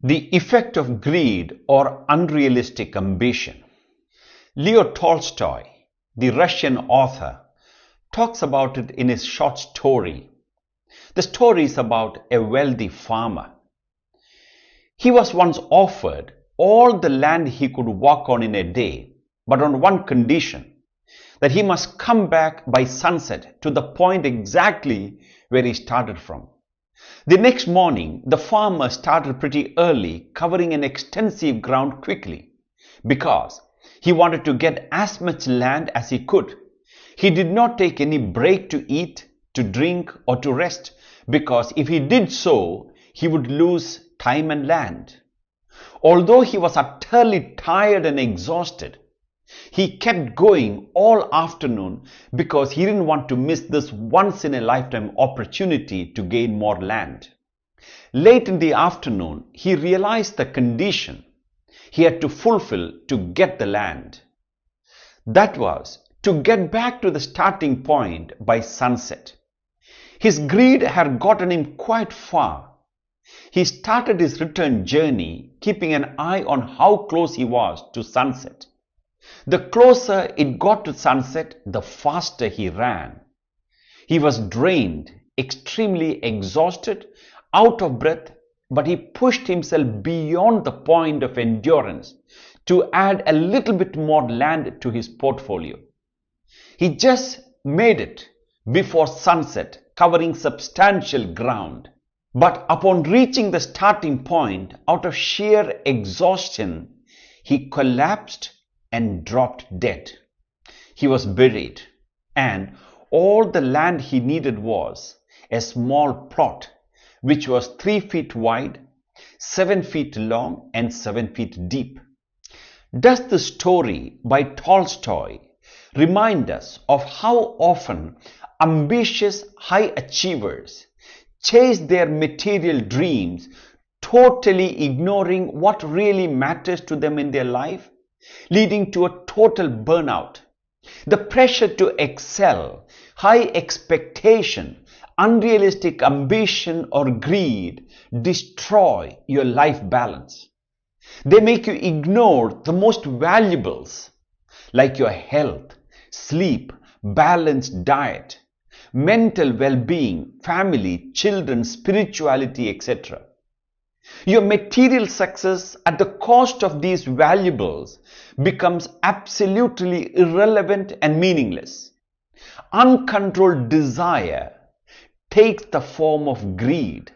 The effect of greed or unrealistic ambition. Leo Tolstoy, the Russian author, talks about it in his short story. The story is about a wealthy farmer. He was once offered all the land he could walk on in a day, but on one condition, that he must come back by sunset to the point exactly where he started from. The next morning, the farmer started pretty early, covering an extensive ground quickly, because he wanted to get as much land as he could. He did not take any break to eat, to drink, or to rest, because if he did so, he would lose time and land. Although he was utterly tired and exhausted, he kept going all afternoon because he didn't want to miss this once-in-a-lifetime opportunity to gain more land. Late in the afternoon, he realized the condition he had to fulfill to get the land. That was to get back to the starting point by sunset. His greed had gotten him quite far. He started his return journey keeping an eye on how close he was to sunset. The closer it got to sunset, the faster he ran. He was drained, extremely exhausted, out of breath, but he pushed himself beyond the point of endurance to add a little bit more land to his portfolio. He just made it before sunset, covering substantial ground. But upon reaching the starting point, out of sheer exhaustion, he collapsed and dropped dead. He was buried, and all the land he needed was a small plot which was 3 feet wide, 7 feet long, and 7 feet deep. Does the story by Tolstoy remind us of how often ambitious high achievers chase their material dreams, totally ignoring what really matters to them in their life, leading to a total burnout? The pressure to excel, high expectation, unrealistic ambition or greed destroy your life balance. They make you ignore the most valuables like your health, sleep, balanced diet, mental well-being, family, children, spirituality, etc. Your material success at the cost of these valuables becomes absolutely irrelevant and meaningless. Uncontrolled desire takes the form of greed.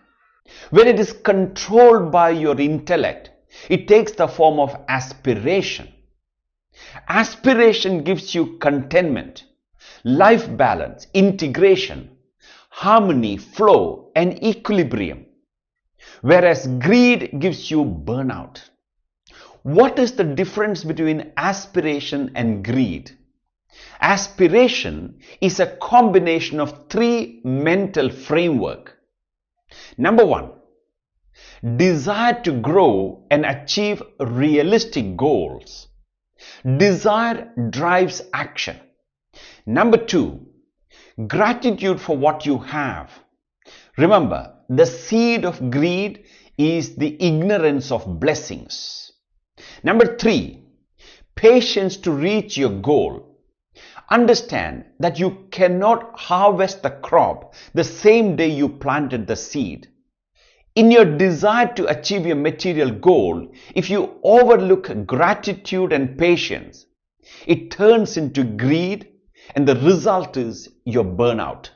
When it is controlled by your intellect, it takes the form of aspiration. Aspiration gives you contentment, life balance, integration, harmony, flow, and equilibrium, whereas greed gives you burnout. What is the difference between aspiration and greed? Aspiration is a combination of 3 mental framework. Number 1, desire to grow and achieve realistic goals. Desire drives action. Number 2, gratitude for what you have. Remember, the seed of greed is the ignorance of blessings. Number 3, patience to reach your goal. Understand that you cannot harvest the crop the same day you planted the seed. In your desire to achieve your material goal, if you overlook gratitude and patience, it turns into greed, and the result is your burnout.